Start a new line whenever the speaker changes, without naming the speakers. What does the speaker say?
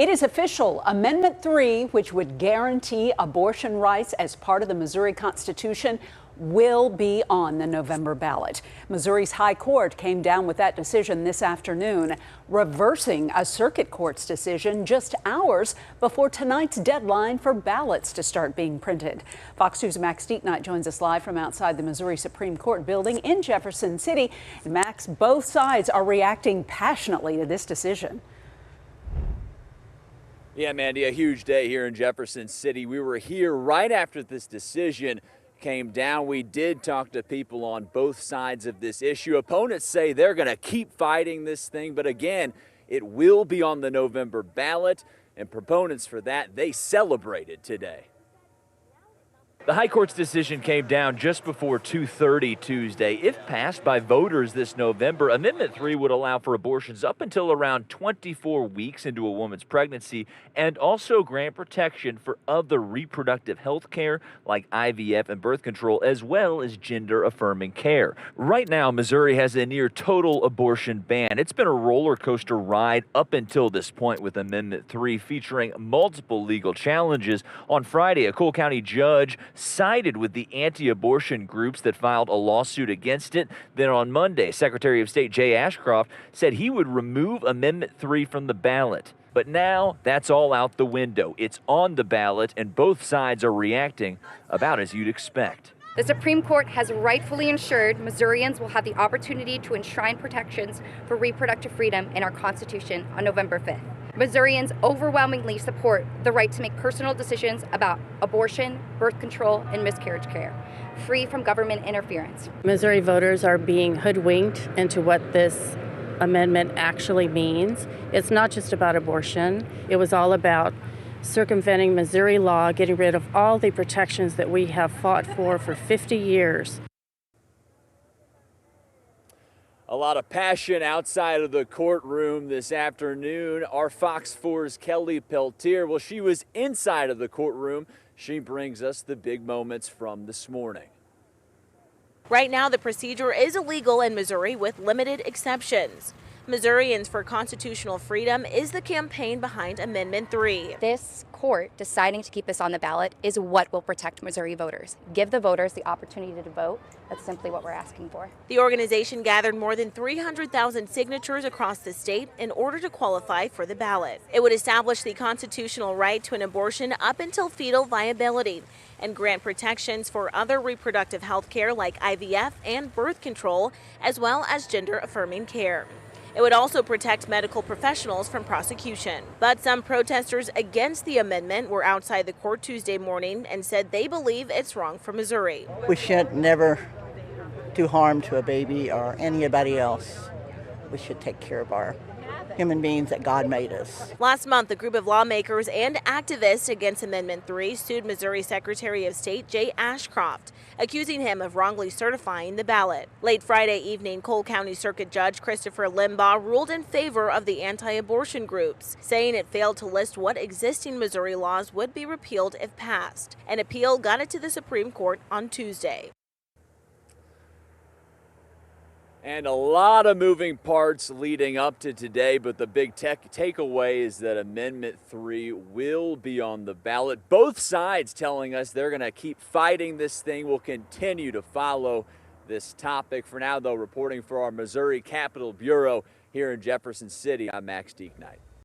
It is official. Amendment 3, which would guarantee abortion rights as part of the Missouri Constitution, will be on the November ballot. Missouri's High Court came down with that decision this afternoon, reversing a circuit court's decision just hours before tonight's deadline for ballots to start being printed. Fox News' Max Deeknight joins us live from outside the Missouri Supreme Court building in Jefferson City. And Max, both sides are reacting passionately to this decision.
Yeah, Mandy, a huge day here in Jefferson City. We were here right after this decision came down. We did talk to people on both sides of this issue. Opponents say they're going to keep fighting this thing, but again, it will be on the November ballot, and proponents for that, they celebrated today. The High Court's decision came down just before 2:30 Tuesday. If passed by voters this November, Amendment 3 would allow for abortions up until around 24 weeks into a woman's pregnancy and also grant protection for other reproductive health care like IVF and birth control, as well as gender-affirming care. Right now, Missouri has a near total abortion ban. It's been a roller coaster ride up until this point with Amendment 3 featuring multiple legal challenges. On Friday, a Cole County judge sided with the anti-abortion groups that filed a lawsuit against it. Then on Monday, Secretary of State Jay Ashcroft said he would remove Amendment 3 from the ballot. But now that's all out the window. It's on the ballot, and both sides are reacting about as you'd expect.
The Supreme Court has rightfully ensured Missourians will have the opportunity to enshrine protections for reproductive freedom in our Constitution on November 5th. Missourians overwhelmingly support the right to make personal decisions about abortion, birth control, and miscarriage care, free from government interference.
Missouri voters are being hoodwinked into what this amendment actually means. It's not just about abortion. It was all about circumventing Missouri law, getting rid of all the protections that we have fought for 50 years.
A lot of passion outside of the courtroom this afternoon. Our Fox 4's Kelly Peltier, well, she was inside of the courtroom. She brings us the big moments from this morning.
Right now, the procedure is illegal in Missouri with limited exceptions. Missourians for Constitutional Freedom is the campaign behind Amendment 3.
This court deciding to keep this on the ballot is what will protect Missouri voters. Give the voters the opportunity to vote. That's simply what we're asking for.
The organization gathered more than 300,000 signatures across the state in order to qualify for the ballot. It would establish the constitutional right to an abortion up until fetal viability and grant protections for other reproductive health care like IVF and birth control, as well as gender-affirming care. It would also protect medical professionals from prosecution. But some protesters against the amendment were outside the court Tuesday morning and said they believe it's wrong for Missouri.
We should never do harm to a baby or anybody else. We should take care of our human beings that God made us.
Last month, a group of lawmakers and activists against Amendment 3 sued Missouri Secretary of State Jay Ashcroft, accusing him of wrongly certifying the ballot. Late Friday evening, Cole County Circuit Judge Christopher Limbaugh ruled in favor of the anti-abortion groups, saying it failed to list what existing Missouri laws would be repealed if passed. An appeal got it to the Supreme Court on Tuesday.
And a lot of moving parts leading up to today, but the big takeaway is that Amendment 3 will be on the ballot. Both sides telling us they're going to keep fighting this thing. We'll continue to follow this topic. For now, though, reporting for our Missouri Capitol Bureau here in Jefferson City, I'm Max Deeknight.